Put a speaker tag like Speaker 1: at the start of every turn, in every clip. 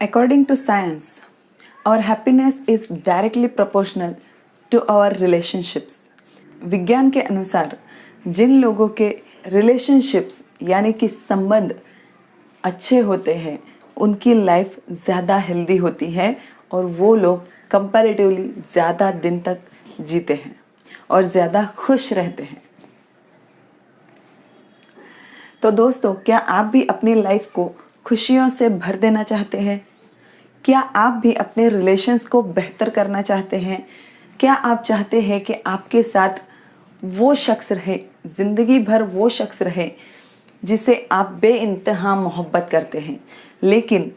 Speaker 1: According to science, our happiness is directly proportional to our relationships. विज्ञान के अनुसार जिन लोगों के रिलेशनशिप्स यानी कि संबंध अच्छे होते हैं उनकी लाइफ ज़्यादा हेल्दी होती है और वो लोग कंपैरेटिवली ज़्यादा दिन तक जीते हैं और ज़्यादा खुश रहते हैं। तो दोस्तों, क्या आप भी अपनी लाइफ को खुशियों से भर देना चाहते हैं? क्या आप भी अपने रिलेशंस को बेहतर करना चाहते हैं? क्या आप चाहते हैं कि आपके साथ वो शख्स रहे, ज़िंदगी भर वो शख्स रहे जिसे आप बेइंतहा मोहब्बत करते हैं, लेकिन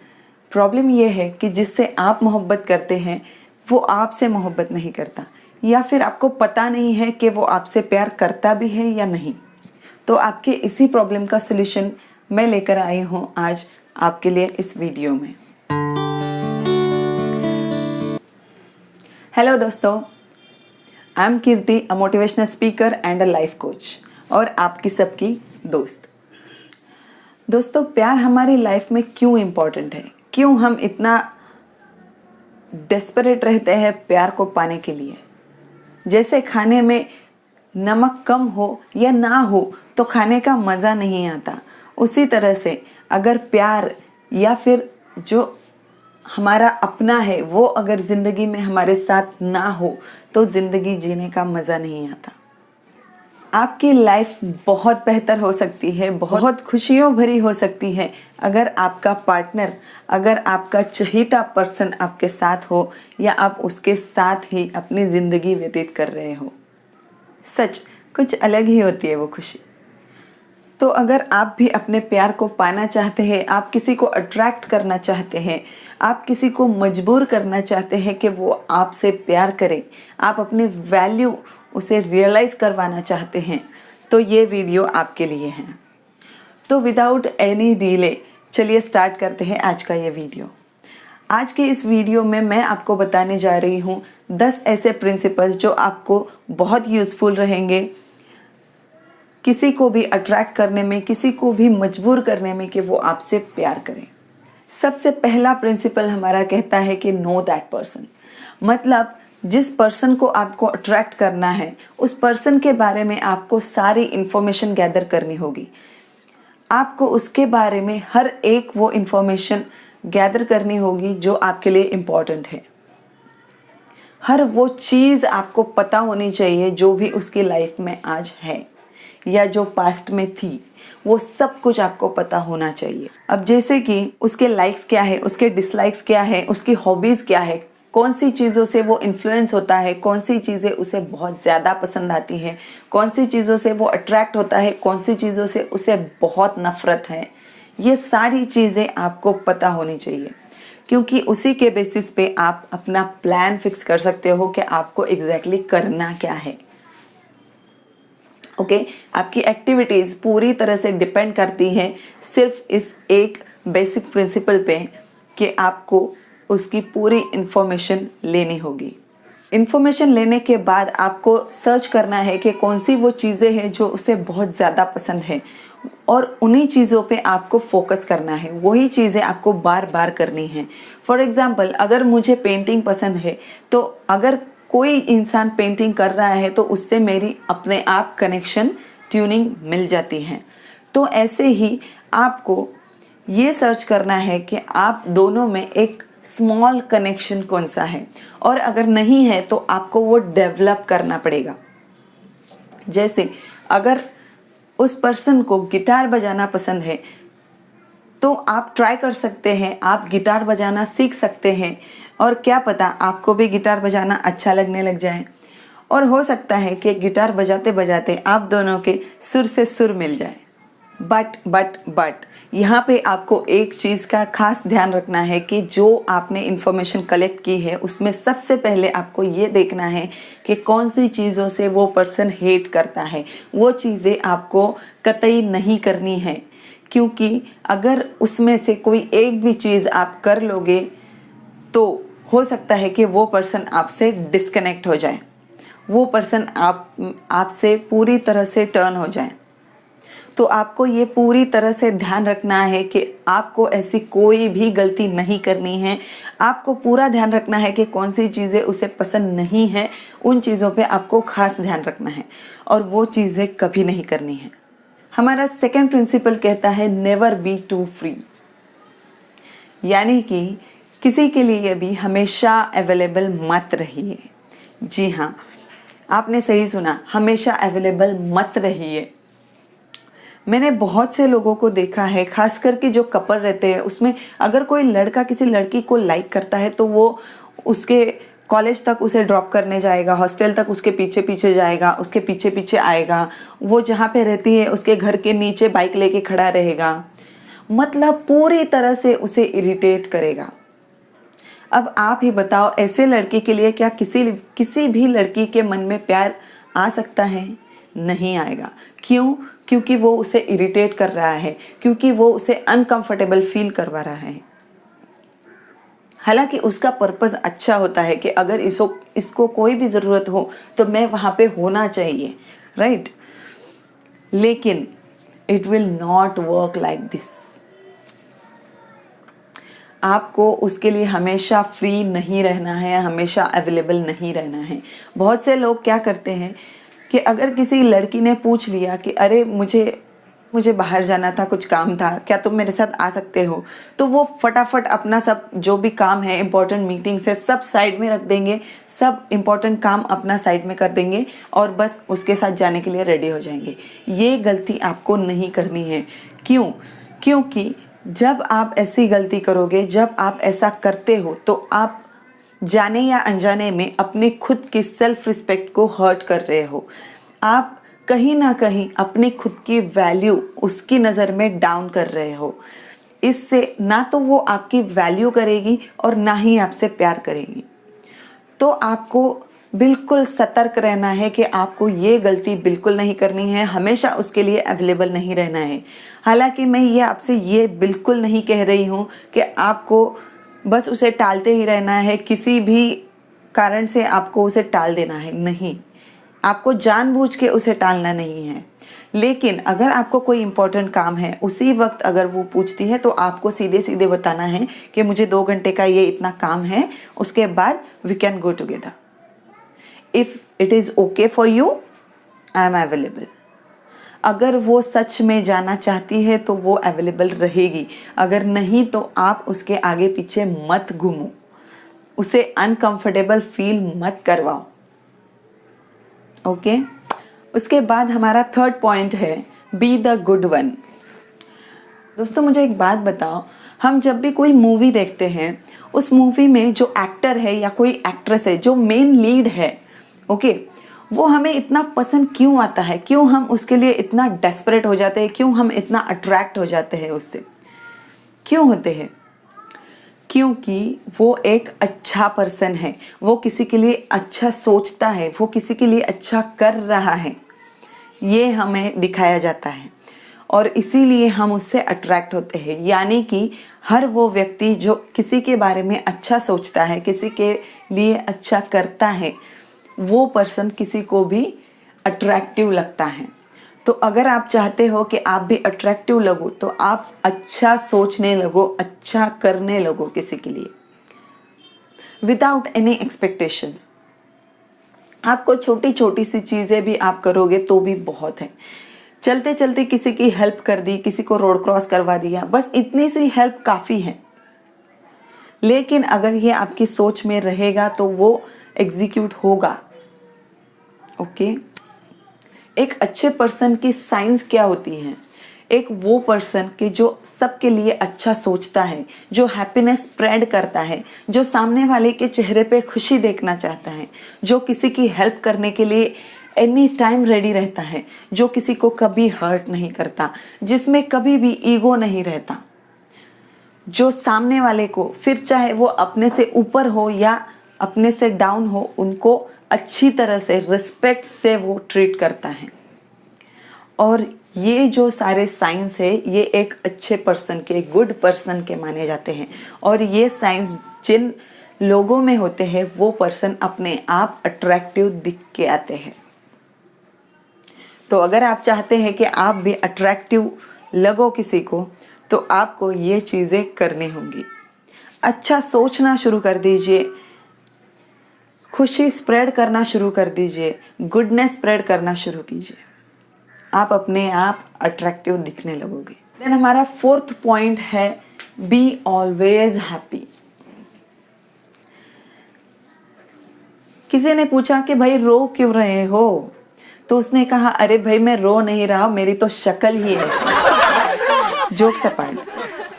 Speaker 1: प्रॉब्लम ये है कि जिससे आप मोहब्बत करते हैं वो आपसे मोहब्बत नहीं करता, या फिर आपको पता नहीं है कि वो आपसे प्यार करता भी है या नहीं। तो आपके इसी प्रॉब्लम का सलूशन मैं लेकर आई हूँ आज आपके लिए इस वीडियो में। हेलो दोस्तों, I am Kirti, a motivational speaker and a life coach, और आपकी सबकी दोस्त। दोस्तों, प्यार हमारी लाइफ में क्यों इम्पोर्टेंट है? क्यों हम इतना डेस्परेट रहते हैं प्यार को पाने के लिए? जैसे खाने में नमक कम हो या ना हो तो खाने का मज़ा नहीं आता, उसी तरह से अगर प्यार या फिर जो हमारा अपना है वो अगर ज़िंदगी में हमारे साथ ना हो तो ज़िंदगी जीने का मज़ा नहीं आता। आपकी लाइफ बहुत बेहतर हो सकती है, बहुत खुशियों भरी हो सकती है अगर आपका पार्टनर, अगर आपका चहीता पर्सन आपके साथ हो या आप उसके साथ ही अपनी ज़िंदगी व्यतीत कर रहे हो। सच कुछ अलग ही होती है वो खुशी। तो अगर आप भी अपने प्यार को पाना चाहते हैं, आप किसी को अट्रैक्ट करना चाहते हैं, आप किसी को मजबूर करना चाहते हैं कि वो आपसे प्यार करे, आप अपनी वैल्यू उसे रियलाइज़ करवाना चाहते हैं, तो ये वीडियो आपके लिए है। तो विदाउट एनी डिले चलिए स्टार्ट करते हैं आज का ये वीडियो। आज के इस वीडियो में मैं आपको बताने जा रही हूँ 10 ऐसे प्रिंसिपल्स जो आपको बहुत यूज़फुल रहेंगे किसी को भी अट्रैक्ट करने में, किसी को भी मजबूर करने में कि वो आपसे प्यार करें। सबसे पहला प्रिंसिपल हमारा कहता है कि नो दैट पर्सन। मतलब जिस पर्सन को आपको अट्रैक्ट करना है उस पर्सन के बारे में आपको सारी इंफॉर्मेशन गैदर करनी होगी। आपको उसके बारे में हर एक वो इंफॉर्मेशन गैदर करनी होगी जो आपके लिए इम्पॉर्टेंट है। हर वो चीज़ आपको पता होनी चाहिए जो भी उसकी लाइफ में आज है या जो पास्ट में थी, वो सब कुछ आपको पता होना चाहिए। अब जैसे कि उसके लाइक्स क्या है, उसके डिसलाइक्स क्या है, उसकी हॉबीज़ क्या है, कौन सी चीज़ों से वो इन्फ्लुएंस होता है, कौन सी चीज़ें उसे बहुत ज़्यादा पसंद आती हैं, कौन सी चीज़ों से वो अट्रैक्ट होता है, कौन सी चीज़ों से उसे बहुत नफ़रत है, ये सारी चीज़ें आपको पता होनी चाहिए, क्योंकि उसी के बेसिस पे आप अपना प्लान फिक्स कर सकते हो कि आपको एग्जैक्टली करना क्या है। ओके, आपकी एक्टिविटीज़ पूरी तरह से डिपेंड करती हैं सिर्फ इस एक बेसिक प्रिंसिपल पे कि आपको उसकी पूरी इन्फॉर्मेशन लेनी होगी। इन्फॉर्मेशन लेने के बाद आपको सर्च करना है कि कौन सी वो चीज़ें हैं जो उसे बहुत ज़्यादा पसंद है, और उन्हीं चीज़ों पे आपको फोकस करना है, वही चीज़ें आपको बार बार करनी है। फॉर एग्ज़ाम्पल, अगर मुझे पेंटिंग पसंद है तो अगर कोई इंसान पेंटिंग कर रहा है तो उससे मेरी अपने आप कनेक्शन, ट्यूनिंग मिल जाती है। तो ऐसे ही आपको ये सर्च करना है कि आप दोनों में एक स्मॉल कनेक्शन कौन सा है, और अगर नहीं है तो आपको वो डेवलप करना पड़ेगा। जैसे अगर उस पर्सन को गिटार बजाना पसंद है तो आप ट्राई कर सकते हैं, आप गिटार बजाना सीख सकते हैं, और क्या पता आपको भी गिटार बजाना अच्छा लगने लग जाए, और हो सकता है कि गिटार बजाते बजाते आप दोनों के सुर से सुर मिल जाए। बट यहाँ पे आपको एक चीज़ का खास ध्यान रखना है कि जो आपने इन्फॉर्मेशन कलेक्ट की है उसमें सबसे पहले आपको ये देखना है कि कौन सी चीज़ों से वो पर्सन हेट करता है। वो चीज़ें आपको कतई नहीं करनी है, क्योंकि अगर उसमें से कोई एक भी चीज़ आप कर लोगे तो हो सकता है कि वो पर्सन आपसे डिस्कनेक्ट हो जाए, वो पर्सन आपसे पूरी तरह से टर्न हो जाए। तो आपको ये पूरी तरह से ध्यान रखना है कि आपको ऐसी कोई भी गलती नहीं करनी है। आपको पूरा ध्यान रखना है कि कौन सी चीज़ें उसे पसंद नहीं है, उन चीज़ों पे आपको खास ध्यान रखना है और वो चीज़ें कभी नहीं करनी है। हमारा सेकंड प्रिंसिपल कहता है नेवर बी टू फ्री, यानी कि किसी के लिए भी हमेशा अवेलेबल मत रहिए। जी हाँ, आपने सही सुना, हमेशा अवेलेबल मत रहिए। मैंने बहुत से लोगों को देखा है, खास करके जो कपल रहते हैं उसमें अगर कोई लड़का किसी लड़की को लाइक करता है तो वो उसके कॉलेज तक उसे ड्रॉप करने जाएगा, हॉस्टल तक उसके पीछे पीछे जाएगा, उसके पीछे पीछे आएगा, वो जहाँ पे रहती है उसके घर के नीचे बाइक लेके खड़ा रहेगा, मतलब पूरी तरह से उसे इरिटेट करेगा। अब आप ही बताओ, ऐसे लड़के के लिए क्या किसी भी लड़की के मन में प्यार आ सकता है? नहीं आएगा। क्यों? क्योंकि वो उसे इरिटेट कर रहा है, क्योंकि वो उसे अनकंफर्टेबल फील करवा रहा है। हालांकि उसका पर्पस अच्छा होता है कि अगर इसको कोई भी ज़रूरत हो तो मैं वहाँ पे होना चाहिए, राइट? लेकिन it will not work like this. आपको उसके लिए हमेशा फ्री नहीं रहना है, हमेशा अवेलेबल नहीं रहना है। बहुत से लोग क्या करते हैं कि अगर किसी लड़की ने पूछ लिया कि अरे मुझे बाहर जाना था, कुछ काम था, क्या तुम मेरे साथ आ सकते हो, तो वो फटाफट अपना सब जो भी काम है, इंपॉर्टेंट मीटिंग्स है, सब साइड में रख देंगे, सब इंपॉर्टेंट काम अपना साइड में कर देंगे और बस उसके साथ जाने के लिए रेडी हो जाएंगे। ये गलती आपको नहीं करनी है। क्यों? क्योंकि जब आप ऐसी गलती करोगे, जब आप ऐसा करते हो, तो आप जाने या अनजाने में अपने खुद की सेल्फ रिस्पेक्ट को हर्ट कर रहे हो। आप कहीं ना कहीं अपनी खुद की वैल्यू उसकी नज़र में डाउन कर रहे हो। इससे ना तो वो आपकी वैल्यू करेगी और ना ही आपसे प्यार करेगी। तो आपको बिल्कुल सतर्क रहना है कि आपको ये गलती बिल्कुल नहीं करनी है, हमेशा उसके लिए अवेलेबल नहीं रहना है। हालांकि मैं ये आपसे ये बिल्कुल नहीं कह रही हूँ कि आपको बस उसे टालते ही रहना है, किसी भी कारण से आपको उसे टाल देना है, नहीं। आपको जानबूझ के उसे टालना नहीं है। लेकिन अगर आपको कोई इंपॉर्टेंट काम है, उसी वक्त अगर वो पूछती है तो आपको सीधे सीधे बताना है कि मुझे 2 घंटे का ये इतना काम है, उसके बाद we can go together. If it is okay for you, I am available. अगर वो सच में जाना चाहती है तो वो अवेलेबल रहेगी, अगर नहीं तो आप उसके आगे पीछे मत घूमो, उसे अनकंफर्टेबल फील मत करवाओ। ओके? उसके बाद हमारा थर्ड पॉइंट है बी द गुड वन। दोस्तों मुझे एक बात बताओ, हम जब भी कोई मूवी देखते हैं, उस मूवी में जो एक्टर है या कोई एक्ट्रेस है जो मेन लीड है, ओके, वो हमें इतना पसंद क्यों आता है? क्यों हम उसके लिए इतना डेस्परेट हो जाते हैं? क्यों हम इतना अट्रैक्ट हो जाते हैं उससे? क्यों होते हैं? क्योंकि वो एक अच्छा पर्सन है, वो किसी के लिए अच्छा सोचता है, वो किसी के लिए अच्छा कर रहा है, ये हमें दिखाया जाता है और इसीलिए हम उससे अट्रैक्ट होते हैं। यानी कि हर वो व्यक्ति जो किसी के बारे में अच्छा सोचता है, किसी के लिए अच्छा करता है, वो पर्सन किसी को भी अट्रैक्टिव लगता है। तो अगर आप चाहते हो कि आप भी अट्रैक्टिव लगो तो आप अच्छा सोचने लगो, अच्छा करने लगो किसी के लिए, विदाउट एनी एक्सपेक्टेशंस। आपको छोटी छोटी सी चीज़ें भी आप करोगे तो भी बहुत है। चलते चलते किसी की हेल्प कर दी, किसी को रोड क्रॉस करवा दिया, बस इतनी सी हेल्प काफ़ी है। लेकिन अगर ये आपकी सोच में रहेगा तो वो एग्जीक्यूट होगा। ओके? एक अच्छे पर्सन की साइंस क्या होती है? एक वो पर्सन के जो सबके लिए अच्छा सोचता है, जो हैप्पीनेस स्प्रेड करता है, जो सामने वाले के चेहरे पे खुशी देखना चाहता है, जो किसी की हेल्प करने के लिए एनी टाइम रेडी रहता है, जो किसी को कभी हर्ट नहीं करता, जिसमें कभी भी ईगो नहीं रहता, जो सामने वाले को, फिर चाहे वो अपने से ऊपर हो या अपने से डाउन हो, उनको अच्छी तरह से रिस्पेक्ट से वो ट्रीट करता है। और ये जो सारे साइंस है ये एक अच्छे पर्सन के, गुड पर्सन के माने जाते हैं। और ये साइंस जिन लोगों में होते हैं वो पर्सन अपने आप अट्रैक्टिव दिख के आते हैं। तो अगर आप चाहते हैं कि आप भी अट्रैक्टिव लगो किसी को, तो आपको ये चीज़ें करनी होंगी। अच्छा सोचना शुरू कर दीजिए, खुशी स्प्रेड करना शुरू कर दीजिए, गुडनेस स्प्रेड करना शुरू कीजिए, आप अपने आप अट्रैक्टिव दिखने लगोगे। देन हमारा 4th पॉइंट है बी ऑलवेज हैप्पी। किसी ने पूछा कि भाई रो क्यों रहे हो, तो उसने कहा अरे भाई मैं रो नहीं रहा, मेरी तो शक्ल ही ऐसी। जोक्स अपार्ट,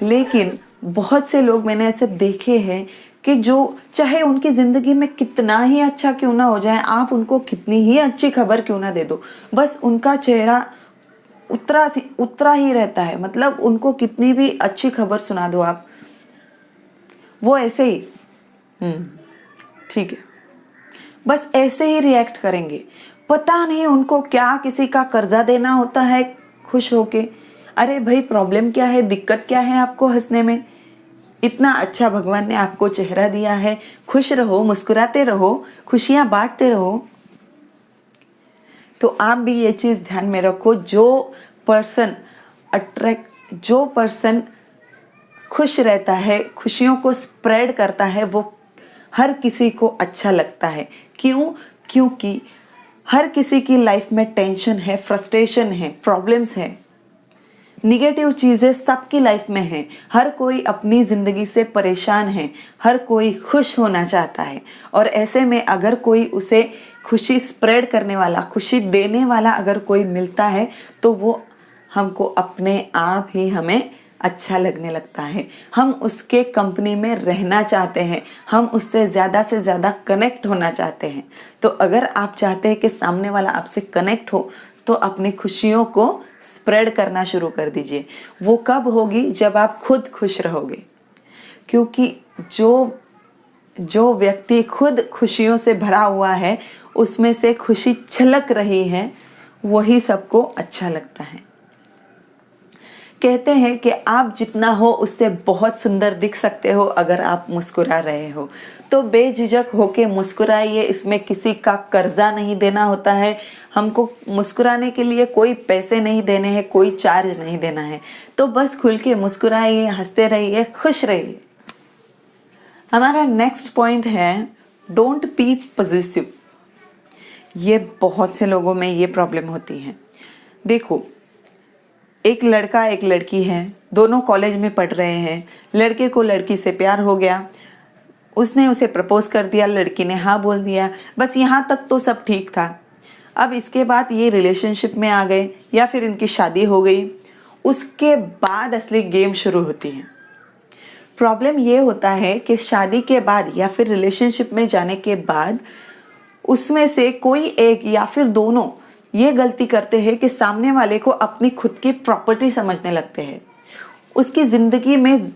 Speaker 1: लेकिन बहुत से लोग मैंने ऐसे देखे हैं कि जो चाहे उनकी ज़िंदगी में कितना ही अच्छा क्यों ना हो जाए, आप उनको कितनी ही अच्छी खबर क्यों ना दे दो, बस उनका चेहरा उतरा ही रहता है। मतलब उनको कितनी भी अच्छी खबर सुना दो आप, वो ऐसे ही ठीक है, बस ऐसे ही रिएक्ट करेंगे। पता नहीं उनको क्या किसी का कर्जा देना होता है खुश होके। अरे भाई प्रॉब्लम क्या है, दिक्कत क्या है आपको हंसने में? इतना अच्छा भगवान ने आपको चेहरा दिया है, खुश रहो, मुस्कुराते रहो, खुशियां बांटते रहो। तो आप भी ये चीज़ ध्यान में रखो, जो पर्सन खुश रहता है, खुशियों को स्प्रेड करता है, वो हर किसी को अच्छा लगता है। क्यों? क्योंकि हर किसी की लाइफ में टेंशन है, फ्रस्ट्रेशन है, प्रॉब्लम्स है, निगेटिव चीज़ें सबकी लाइफ में है। हर कोई अपनी ज़िंदगी से परेशान है, हर कोई खुश होना चाहता है। और ऐसे में अगर कोई उसे खुशी स्प्रेड करने वाला, खुशी देने वाला अगर कोई मिलता है, तो वो हमको अपने आप ही हमें अच्छा लगने लगता है। हम उसके कंपनी में रहना चाहते हैं, हम उससे ज़्यादा से ज़्यादा कनेक्ट होना चाहते हैं। तो अगर आप चाहते हैं कि सामने वाला आपसे कनेक्ट हो, तो अपनी खुशियों को स्प्रेड करना शुरू कर दीजिए। वो कब होगी? जब आप खुद खुश रहोगे। क्योंकि जो व्यक्ति खुद खुशियों से भरा हुआ है, उसमें से खुशी छलक रही है, वही सबको अच्छा लगता है। कहते हैं कि आप जितना हो उससे बहुत सुंदर दिख सकते हो अगर आप मुस्कुरा रहे हो। तो बेझिझक होके मुस्कुराइए, इसमें किसी का कर्जा नहीं देना होता है। हमको मुस्कुराने के लिए कोई पैसे नहीं देने हैं, कोई चार्ज नहीं देना है। तो बस खुल के मुस्कुराइए, हंसते रहिए, खुश रहिए। हमारा नेक्स्ट पॉइंट है डोंट बी पॉजिटिव। ये बहुत से लोगों में ये प्रॉब्लम होती है। देखो, एक लड़का एक लड़की है, दोनों कॉलेज में पढ़ रहे हैं। लड़के को लड़की से प्यार हो गया, उसने उसे प्रपोज कर दिया, लड़की ने हाँ बोल दिया, बस यहाँ तक तो सब ठीक था। अब इसके बाद ये रिलेशनशिप में आ गए या फिर इनकी शादी हो गई, उसके बाद असली गेम शुरू होती है। प्रॉब्लम ये होता है कि शादी के बाद या फिर रिलेशनशिप में जाने के बाद उसमें से कोई एक या फिर दोनों ये गलती करते हैं कि सामने वाले को अपनी खुद की प्रॉपर्टी समझने लगते हैं, उसकी ज़िंदगी में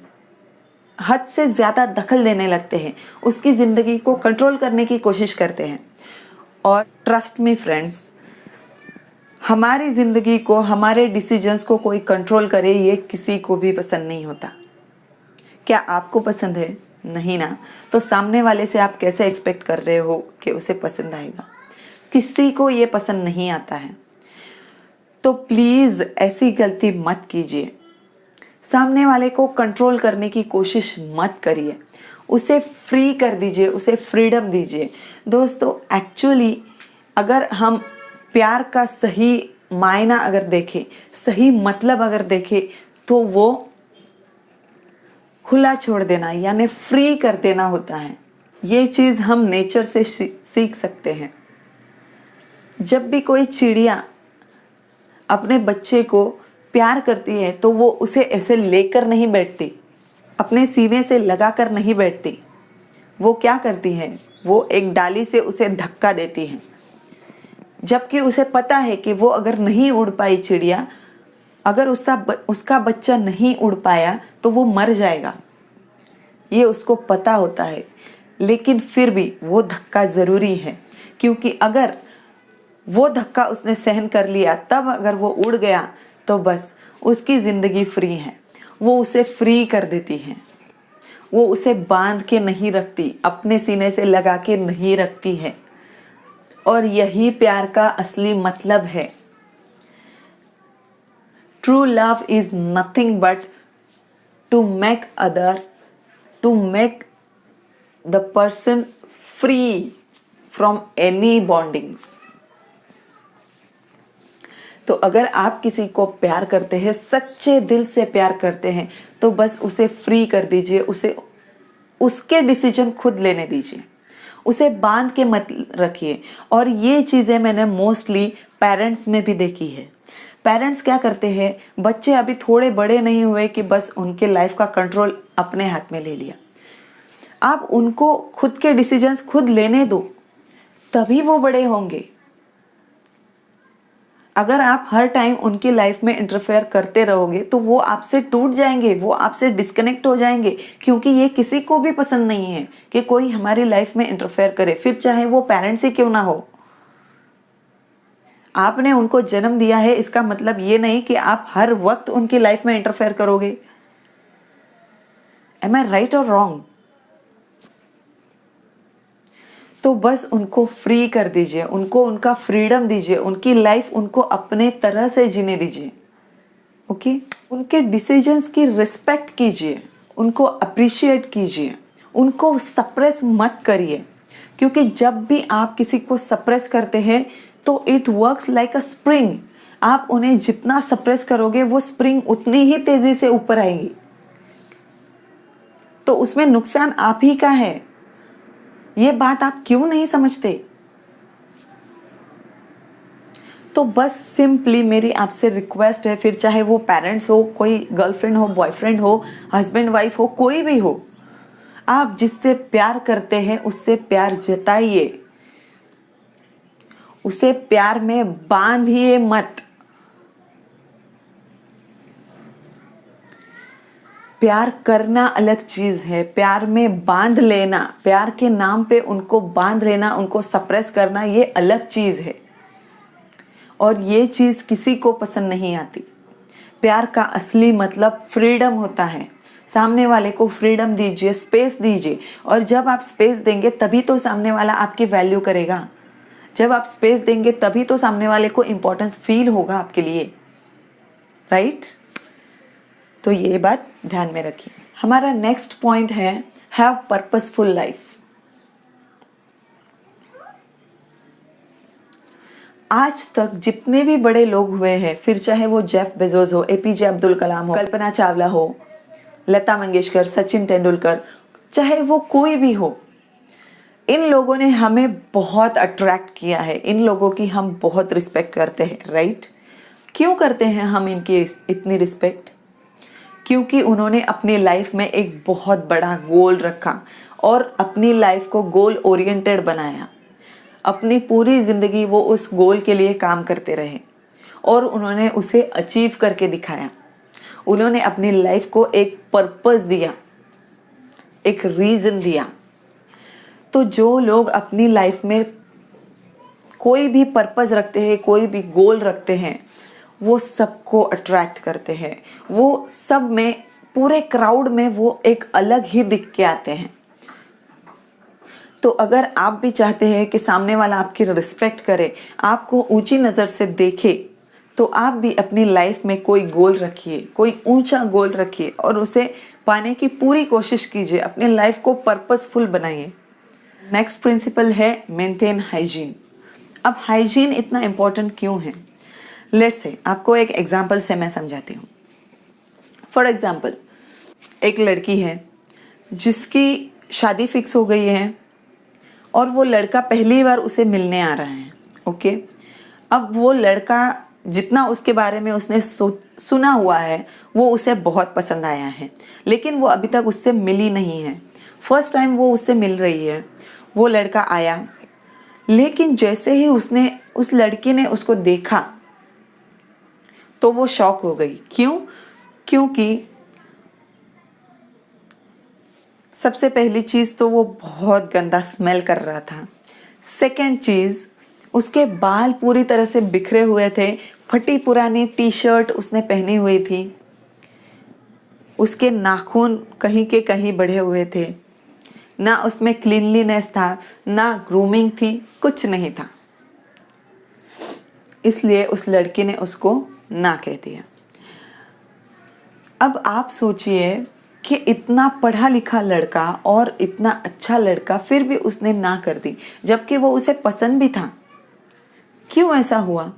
Speaker 1: हद से ज़्यादा दखल देने लगते हैं, उसकी ज़िंदगी को कंट्रोल करने की कोशिश करते हैं। और ट्रस्ट मी फ्रेंड्स, हमारी ज़िंदगी को, हमारे डिसीजंस को कोई कंट्रोल करे, ये किसी को भी पसंद नहीं होता। क्या आपको पसंद है? नहीं ना। तो सामने वाले से आप कैसे एक्सपेक्ट कर रहे हो कि उसे पसंद आएगा? किसी को ये पसंद नहीं आता है। तो प्लीज़ ऐसी गलती मत कीजिए। सामने वाले को कंट्रोल करने की कोशिश मत करिए, उसे फ्री कर दीजिए, उसे फ्रीडम दीजिए। दोस्तों, एक्चुअली अगर हम प्यार का सही मायना अगर देखें, सही मतलब अगर देखें, तो वो खुला छोड़ देना यानी फ्री कर देना होता है। ये चीज़ हम नेचर से सीख सकते हैं। जब भी कोई चिड़िया अपने बच्चे को प्यार करती है तो वो उसे ऐसे लेकर नहीं बैठती, अपने सीने से लगा कर नहीं बैठती। वो क्या करती है? वो एक डाली से उसे धक्का देती है, जबकि उसे पता है कि वो अगर नहीं उड़ पाई चिड़िया, अगर उसका बच्चा नहीं उड़ पाया तो वो मर जाएगा। ये उसको पता होता है, लेकिन फिर भी वो धक्का ज़रूरी है, क्योंकि अगर वो धक्का उसने सहन कर लिया, तब अगर वो उड़ गया तो बस उसकी ज़िंदगी फ्री है। वो उसे फ्री कर देती है, वो उसे बांध के नहीं रखती, अपने सीने से लगा के नहीं रखती है। और यही प्यार का असली मतलब है। True love is nothing but to make the person free from any bondings. तो अगर आप किसी को प्यार करते हैं, सच्चे दिल से प्यार करते हैं, तो बस उसे फ्री कर दीजिए, उसे उसके डिसीजन खुद लेने दीजिए, उसे बांध के मत रखिए। और ये चीज़ें मैंने मोस्टली पेरेंट्स में भी देखी है। पेरेंट्स क्या करते हैं, बच्चे अभी थोड़े बड़े नहीं हुए कि बस उनके लाइफ का कंट्रोल अपने हाथ में ले लिया। आप उनको खुद के डिसीजंस खुद लेने दो, तभी वो बड़े होंगे। अगर आप हर टाइम उनकी लाइफ में इंटरफेयर करते रहोगे तो वो आपसे टूट जाएंगे, वो आपसे डिस्कनेक्ट हो जाएंगे, क्योंकि ये किसी को भी पसंद नहीं है कि कोई हमारी लाइफ में इंटरफेयर करे, फिर चाहे वो पेरेंट्स ही क्यों ना हो। आपने उनको जन्म दिया है, इसका मतलब ये नहीं कि आप हर वक्त उनकी लाइफ में इंटरफेयर करोगे। एम आई राइट और रॉन्ग? तो बस उनको फ्री कर दीजिए, उनको उनका फ्रीडम दीजिए, उनकी लाइफ उनको अपने तरह से जीने दीजिए। ओके? उनके डिसीजंस की रिस्पेक्ट कीजिए, उनको अप्रिशिएट कीजिए, उनको सप्रेस मत करिए, क्योंकि जब भी आप किसी को सप्रेस करते हैं तो it works like a spring. आप उन्हें जितना सप्रेस करोगे वो स्प्रिंग उतनी ही तेजी से ऊपर आएगी, तो उसमें नुकसान आप ही का है। ये बात आप क्यों नहीं समझते? तो बस सिंपली मेरी आपसे रिक्वेस्ट है, फिर चाहे वो पेरेंट्स हो, कोई गर्लफ्रेंड हो, बॉयफ्रेंड हो, हस्बैंड वाइफ हो, कोई भी हो, आप जिससे प्यार करते हैं उससे प्यार जताइए, उसे प्यार में बांधिए मत। प्यार करना अलग चीज है, प्यार में बांध लेना, प्यार के नाम पे उनको बांध लेना, उनको सप्रेस करना, ये अलग चीज है और ये चीज किसी को पसंद नहीं आती। प्यार का असली मतलब फ्रीडम होता है। सामने वाले को फ्रीडम दीजिए, स्पेस दीजिए, और जब आप स्पेस देंगे तभी तो सामने वाला आपकी वैल्यू करेगा। जब आप स्पेस देंगे तभी तो सामने वाले को इंपॉर्टेंस फील होगा आपके लिए, राइट? तो ये बात ध्यान में रखिए। हमारा नेक्स्ट पॉइंट है हैव पर्पसफुल लाइफ। आज तक जितने भी बड़े लोग हुए हैं, फिर चाहे वो जेफ बेजोस हो, एपीजे अब्दुल कलाम हो, कल्पना चावला हो, लता मंगेशकर, सचिन तेंदुलकर, चाहे वो कोई भी हो, इन लोगों ने हमें बहुत अट्रैक्ट किया है। इन लोगों की हम बहुत रिस्पेक्ट करते हैं, राइट? क्यों करते हैं हम इनकी इतनी रिस्पेक्ट? क्योंकि उन्होंने अपनी लाइफ में एक बहुत बड़ा गोल रखा और अपनी लाइफ को गोल ओरिएंटेड बनाया। अपनी पूरी जिंदगी वो उस गोल के लिए काम करते रहे और उन्होंने उसे अचीव करके दिखाया। उन्होंने अपनी लाइफ को एक पर्पस दिया, एक रीजन दिया। तो जो लोग अपनी लाइफ में कोई भी पर्पस रखते हैं, कोई भी गोल रखते हैं, वो सबको अट्रैक्ट करते हैं। वो सब में, पूरे क्राउड में वो एक अलग ही दिख के आते हैं। तो अगर आप भी चाहते हैं कि सामने वाला आपकी रिस्पेक्ट करे, आपको ऊंची नज़र से देखे, तो आप भी अपनी लाइफ में कोई गोल रखिए, कोई ऊंचा गोल रखिए और उसे पाने की पूरी कोशिश कीजिए। अपनी लाइफ को पर्पसफुल बनाइए। नेक्स्ट प्रिंसिपल है मेंटेन हाइजीन। अब हाइजीन इतना इम्पोर्टेंट क्यों है? लेट्स से आपको एक एग्जाम्पल से मैं समझाती हूँ। फॉर एग्जाम्पल, एक लड़की है जिसकी शादी फिक्स हो गई है और वो लड़का पहली बार उसे मिलने आ रहा है। ओके? अब वो लड़का जितना उसके बारे में उसने सुना हुआ है वो उसे बहुत पसंद आया है, लेकिन वो अभी तक उससे मिली नहीं है। फर्स्ट टाइम वो उससे मिल रही है। वो लड़का आया, लेकिन जैसे ही उस लड़की ने उसको देखा तो वो शॉक हो गई। क्यों? क्योंकि सबसे पहली चीज़ तो वो बहुत गंदा स्मेल कर रहा था। सेकंड चीज़, उसके बाल पूरी तरह से बिखरे हुए थे, फटी पुरानी टी शर्ट उसने पहनी हुई थी, उसके नाखून कहीं के कहीं बढ़े हुए थे, ना उसमें क्लीनलीनेस था, ना ग्रूमिंग थी, कुछ नहीं था। इसलिए उस लड़की ने उसको ना कह दिया। अब आप सोचिए कि इतना पढ़ा लिखा लड़का और इतना अच्छा लड़का फिर भी उसने ना कर दी, जबकि वो उसे पसंद भी था। क्यों ऐसा हुआ?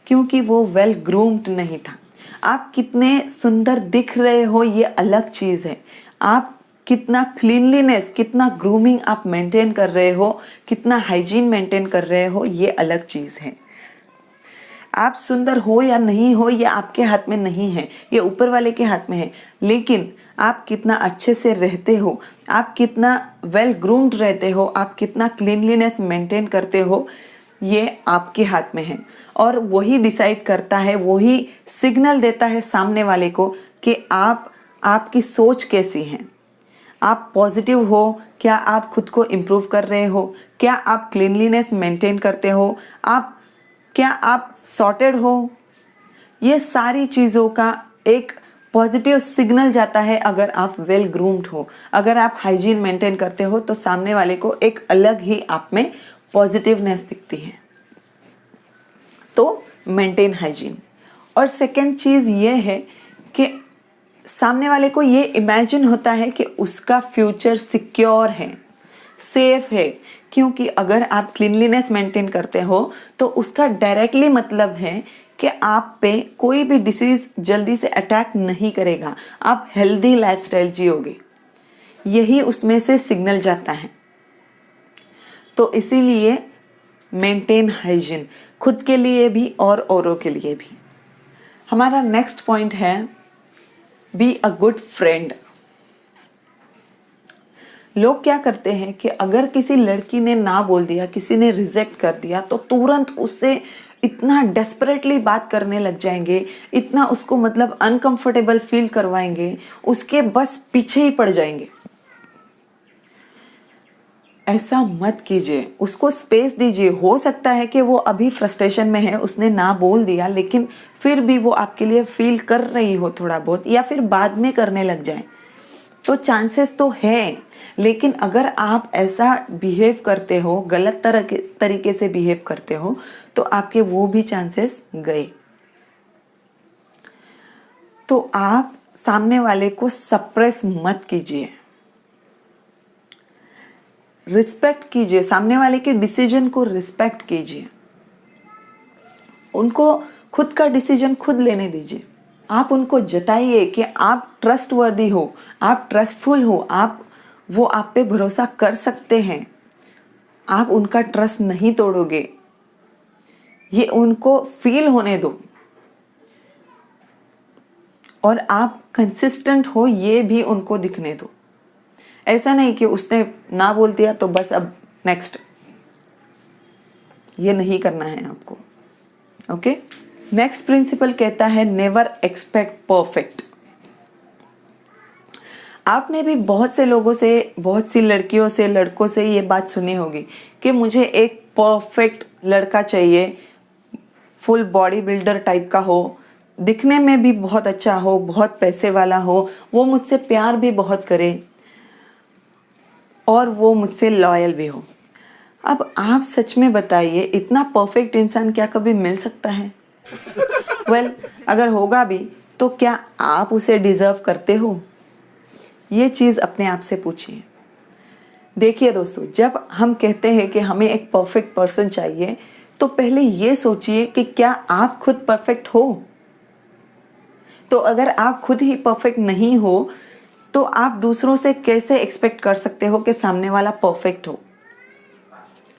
Speaker 1: क्योंकि वो वेल ग्रूम्ड नहीं था। आप कितने सुंदर दिख रहे हो ये अलग चीज़ है, आप कितना क्लीनलीनेस, कितना ग्रूमिंग आप मेंटेन कर रहे हो, कितना हाइजीन मेंटेन कर रहे हो, ये अलग चीज़ है। आप सुंदर हो या नहीं हो ये आपके हाथ में नहीं है, ये ऊपर वाले के हाथ में है। लेकिन आप कितना अच्छे से रहते हो, आप कितना वेल ग्रूम्ड रहते हो, आप कितना क्लीनलीनेस मेंटेन करते हो, ये आपके हाथ में है। और वही डिसाइड करता है, वही सिग्नल देता है सामने वाले को कि आपकी सोच कैसी है। आप पॉजिटिव हो क्या, आप खुद को इम्प्रूव कर रहे हो क्या, आप क्लीनलीनेस मेंटेन करते हो, क्या आप सॉर्टेड हो। ये सारी चीज़ों का एक पॉजिटिव सिग्नल जाता है। अगर आप वेल ग्रूम्ड हो, अगर आप हाइजीन मेंटेन करते हो, तो सामने वाले को एक अलग ही आप में पॉजिटिवनेस दिखती है। तो मेंटेन हाइजीन। और सेकंड चीज़ ये है कि सामने वाले को ये इमेजिन होता है कि उसका फ्यूचर सिक्योर है, सेफ है। क्योंकि अगर आप क्लीनलीनेस मेंटेन करते हो तो उसका डायरेक्टली मतलब है कि आप पे कोई भी डिसीज जल्दी से अटैक नहीं करेगा, आप हेल्दी लाइफस्टाइल जियोगे, यही उसमें से सिग्नल जाता है। तो इसीलिए मेंटेन हाइजीन, खुद के लिए भी और औरों के लिए भी। हमारा नेक्स्ट पॉइंट है बी अ गुड फ्रेंड। लोग क्या करते हैं कि अगर किसी लड़की ने ना बोल दिया, किसी ने रिजेक्ट कर दिया, तो तुरंत उससे इतना डेस्परेटली बात करने लग जाएंगे, इतना उसको मतलब अनकंफर्टेबल फील करवाएंगे, उसके बस पीछे ही पड़ जाएंगे। ऐसा मत कीजिए, उसको स्पेस दीजिए। हो सकता है कि वो अभी फ्रस्ट्रेशन में है, उसने ना बोल दिया, लेकिन फिर भी वो आपके लिए फील कर रही हो थोड़ा बहुत, या फिर बाद में करने लग जाए, तो चांसेस तो है। लेकिन अगर आप ऐसा बिहेव करते हो, गलत तरीके से बिहेव करते हो, तो आपके वो भी चांसेस गए। तो आप सामने वाले को सप्रेस मत कीजिए, रिस्पेक्ट कीजिए, सामने वाले के डिसीजन को रिस्पेक्ट कीजिए, उनको खुद का डिसीजन खुद लेने दीजिए। आप उनको जताइए कि आप ट्रस्टवर्दी हो, आप ट्रस्टफुल हो, वो आप पे भरोसा कर सकते हैं, आप उनका ट्रस्ट नहीं तोड़ोगे, ये उनको फील होने दो। और आप कंसिस्टेंट हो ये भी उनको दिखने दो। ऐसा नहीं कि उसने ना बोल दिया तो बस अब नेक्स्ट, ये नहीं करना है आपको। ओके, नेक्स्ट प्रिंसिपल कहता है नेवर एक्सपेक्ट परफेक्ट। आपने भी बहुत से लोगों से, बहुत सी लड़कियों से, लड़कों से ये बात सुनी होगी कि मुझे एक परफेक्ट लड़का चाहिए, फुल बॉडी बिल्डर टाइप का हो, दिखने में भी बहुत अच्छा हो, बहुत पैसे वाला हो, वो मुझसे प्यार भी बहुत करे और वो मुझसे लॉयल भी हो। अब आप सच में बताइए, इतना परफेक्ट इंसान क्या कभी मिल सकता है? अगर होगा भी तो क्या आप उसे डिजर्व करते हो? ये चीज़ अपने आप से पूछिए। देखिए दोस्तों, जब हम कहते हैं कि हमें एक परफेक्ट पर्सन चाहिए, तो पहले ये सोचिए कि क्या आप खुद परफेक्ट हो। तो अगर आप खुद ही परफेक्ट नहीं हो, तो आप दूसरों से कैसे एक्सपेक्ट कर सकते हो कि सामने वाला परफेक्ट हो?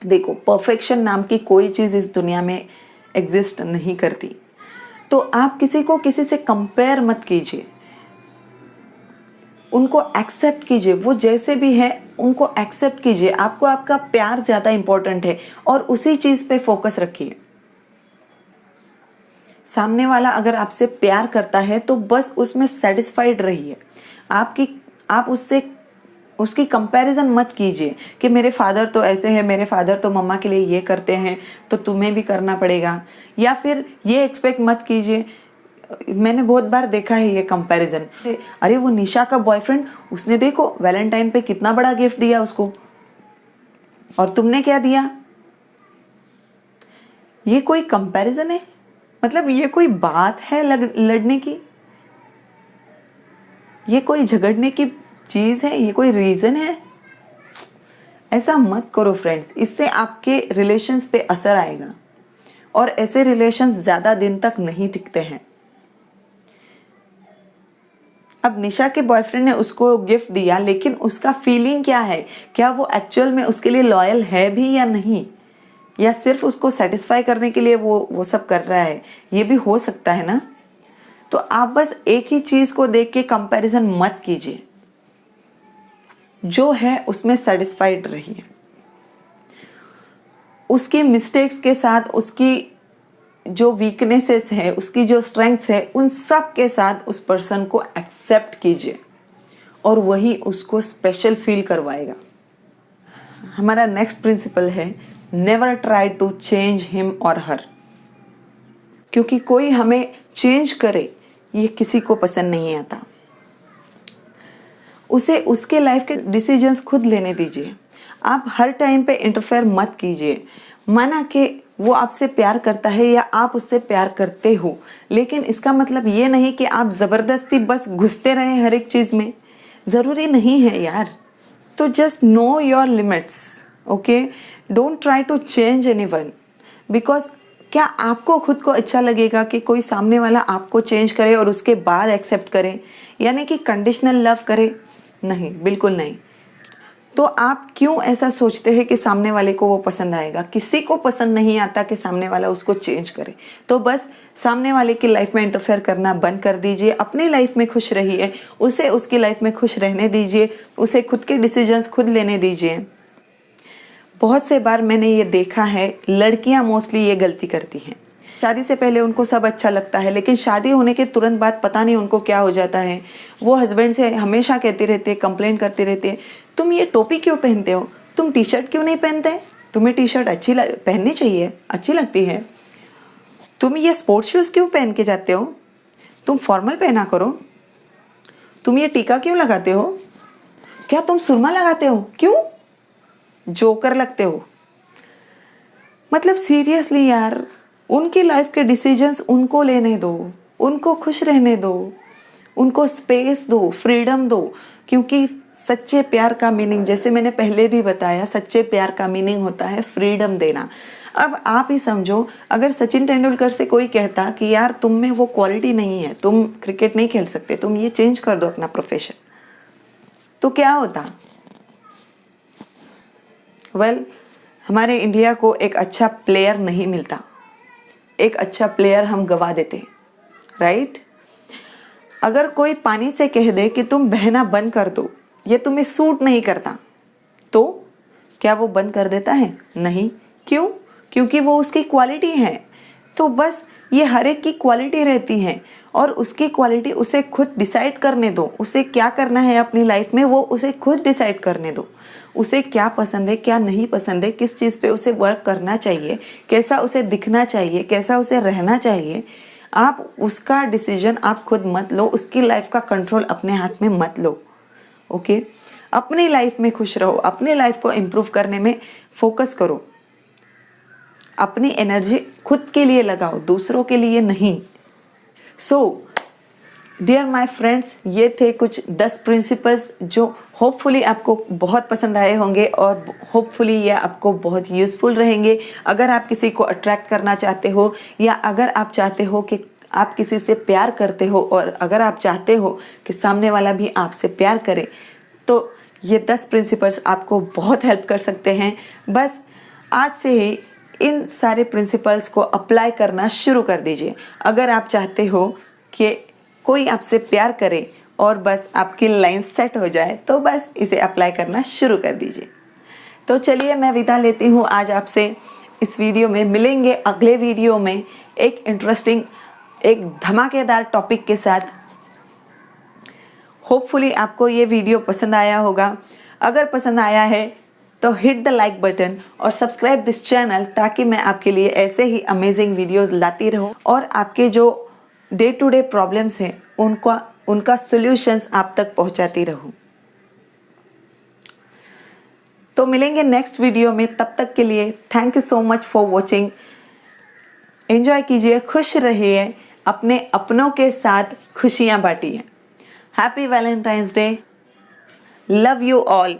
Speaker 1: देखो, परफेक्शन नाम की कोई चीज़ इस दुनिया में एग्जिस्ट नहीं करती। तो आप किसी को किसी से कंपेयर मत कीजिए, उनको एक्सेप्ट कीजिए, वो जैसे भी है उनको एक्सेप्ट कीजिए। आपको आपका प्यार ज़्यादा इंपॉर्टेंट है और उसी चीज़ पे फोकस रखिए। सामने वाला अगर आपसे प्यार करता है तो बस उसमें सेटिस्फाइड रहिए। आप उसकी कंपैरिजन मत कीजिए कि मेरे फादर तो ऐसे हैं, मेरे फादर तो मम्मा के लिए ये करते हैं, तो तुम्हें भी करना पड़ेगा। या फिर ये एक्सपेक्ट मत कीजिए, मैंने बहुत बार देखा है ये कंपैरिजन, अरे वो निशा का बॉयफ्रेंड, उसने देखो वैलेंटाइन पे कितना बड़ा गिफ्ट दिया उसको, और तुमने क्या दिया? ये कोई कंपैरिजन है? मतलब ये कोई बात है लड़ने की? ये कोई झगड़ने की चीज़ है? ये कोई रीज़न है? ऐसा मत करो फ्रेंड्स, इससे आपके रिलेशंस पे असर आएगा और ऐसे रिलेशंस ज़्यादा दिन तक नहीं टिकते हैं। अब निशा के बॉयफ्रेंड ने उसको गिफ्ट दिया, लेकिन उसका फीलिंग क्या है? क्या वो एक्चुअल में उसके लिए लॉयल है भी या नहीं, या सिर्फ उसको सेटिस्फाई करने के लिए वो सब कर रहा है? ये भी हो सकता है ना। तो आप बस एक ही चीज को देख के कंपैरिजन मत कीजिए, जो है उसमें सेटिस्फाइड रहिए। उसकी मिस्टेक्स के साथ उसकी जो वीकनेसेस है, उसकी जो स्ट्रेंथ्स है, उन सब के साथ उस पर्सन को एक्सेप्ट कीजिए और वही उसको स्पेशल फील करवाएगा। हमारा नेक्स्ट प्रिंसिपल है, never try to change him और हर। क्योंकि कोई हमें चेंज करे ये किसी को पसंद नहीं आता। उसे उसके लाइफ के डिसीजंस खुद लेने दीजिए। आप हर टाइम पे इंटरफेयर मत कीजिए। माना कि वो आपसे प्यार करता है या आप उससे प्यार करते हो, लेकिन इसका मतलब ये नहीं कि आप ज़बरदस्ती बस घुसते रहे हर एक चीज़ में। ज़रूरी नहीं है यार। तो just know your limits, okay. Don't try to change anyone, because क्या आपको खुद को अच्छा लगेगा कि कोई सामने वाला आपको चेंज करे और उसके बाद एक्सेप्ट करे, यानी कि कंडीशनल लव करे? नहीं, बिल्कुल नहीं। तो आप क्यों ऐसा सोचते हैं कि सामने वाले को वो पसंद आएगा? किसी को पसंद नहीं आता कि सामने वाला उसको चेंज करे। तो बस सामने वाले की लाइफ में इंटरफेयर करना बंद कर दीजिए। अपनी लाइफ में खुश रहिए, उसे उसकी लाइफ में खुश रहने दीजिए, उसे खुद के डिसीजंस खुद लेने दीजिए। बहुत से बार मैंने ये देखा है, लड़कियां मोस्टली ये गलती करती हैं। शादी से पहले उनको सब अच्छा लगता है, लेकिन शादी होने के तुरंत बाद पता नहीं उनको क्या हो जाता है। वो हस्बैंड से हमेशा कहती रहती है, कंप्लेंट करती रहती है, तुम ये टोपी क्यों पहनते हो, तुम टी शर्ट क्यों नहीं पहनते, तुम्हें टी शर्ट पहननी चाहिए, अच्छी लगती है, तुम ये स्पोर्ट्स शूज़ क्यों पहन के जाते हो, तुम फॉर्मल पहना करो, तुम ये टीका क्यों लगाते हो, क्या तुम सुरमा लगाते हो, क्यों जोकर लगते हो। मतलब सीरियसली यार, उनकी लाइफ के डिसीजंस उनको लेने दो, उनको खुश रहने दो, उनको स्पेस दो, फ्रीडम दो। क्योंकि सच्चे प्यार का मीनिंग, जैसे मैंने पहले भी बताया, सच्चे प्यार का मीनिंग होता है फ्रीडम देना। अब आप ही समझो, अगर सचिन तेंदुलकर से कोई कहता कि यार तुम में वो क्वालिटी नहीं है, तुम क्रिकेट नहीं खेल सकते, तुम ये चेंज कर दो अपना प्रोफेशन, तो क्या होता? वेल, हमारे इंडिया को एक अच्छा प्लेयर नहीं मिलता, एक अच्छा प्लेयर हम गवा देते, राइट। अगर कोई पानी से कह दे कि तुम बहना बंद कर दो, ये तुम्हें सूट नहीं करता, तो क्या वो बंद कर देता है? नहीं। क्यों? क्योंकि वो उसकी क्वालिटी है। तो बस ये हर एक की क्वालिटी रहती है और उसकी क्वालिटी उसे खुद डिसाइड करने दो। उसे क्या करना है अपनी लाइफ में, वो उसे खुद डिसाइड करने दो। उसे क्या पसंद है, क्या नहीं पसंद है, किस चीज़ पे उसे वर्क करना चाहिए, कैसा उसे दिखना चाहिए, कैसा उसे रहना चाहिए, आप उसका डिसीजन आप खुद मत लो। उसकी लाइफ का कंट्रोल अपने हाथ में मत लो, ओके। अपनी लाइफ में खुश रहो, अपनी लाइफ को इम्प्रूव करने में फोकस करो, अपनी एनर्जी खुद के लिए लगाओ, दूसरों के लिए नहीं। सो डियर माय फ्रेंड्स, ये थे कुछ 10 प्रिंसिपल्स जो होपफुली आपको बहुत पसंद आए होंगे और होपफुली ये आपको बहुत यूज़फुल रहेंगे। अगर आप किसी को अट्रैक्ट करना चाहते हो, या अगर आप चाहते हो कि आप किसी से प्यार करते हो, और अगर आप चाहते हो कि सामने वाला भी आपसे प्यार करे, तो ये 10 प्रिंसिपल्स आपको बहुत हेल्प कर सकते हैं। बस आज से ही इन सारे प्रिंसिपल्स को अप्लाई करना शुरू कर दीजिए। अगर आप चाहते हो कि कोई आपसे प्यार करे और बस आपकी लाइन सेट हो जाए, तो बस इसे अप्लाई करना शुरू कर दीजिए। तो चलिए, मैं विदा लेती हूँ आज आपसे इस वीडियो में। मिलेंगे अगले वीडियो में एक इंटरेस्टिंग, एक धमाकेदार टॉपिक के साथ। होपफुली आपको ये वीडियो पसंद आया होगा। अगर पसंद आया है तो हिट द लाइक बटन और सब्सक्राइब दिस चैनल, ताकि मैं आपके लिए ऐसे ही अमेजिंग वीडियोस लाती रहूं और आपके जो डे टू डे प्रॉब्लम्स हैं उनका सॉल्यूशंस आप तक पहुंचाती रहूं। तो मिलेंगे नेक्स्ट वीडियो में, तब तक के लिए thank you so much for watching. Enjoy कीजिए, खुश रहिए, अपने अपनों के साथ खुशियां बांटिए। Happy Valentine's day, love you all.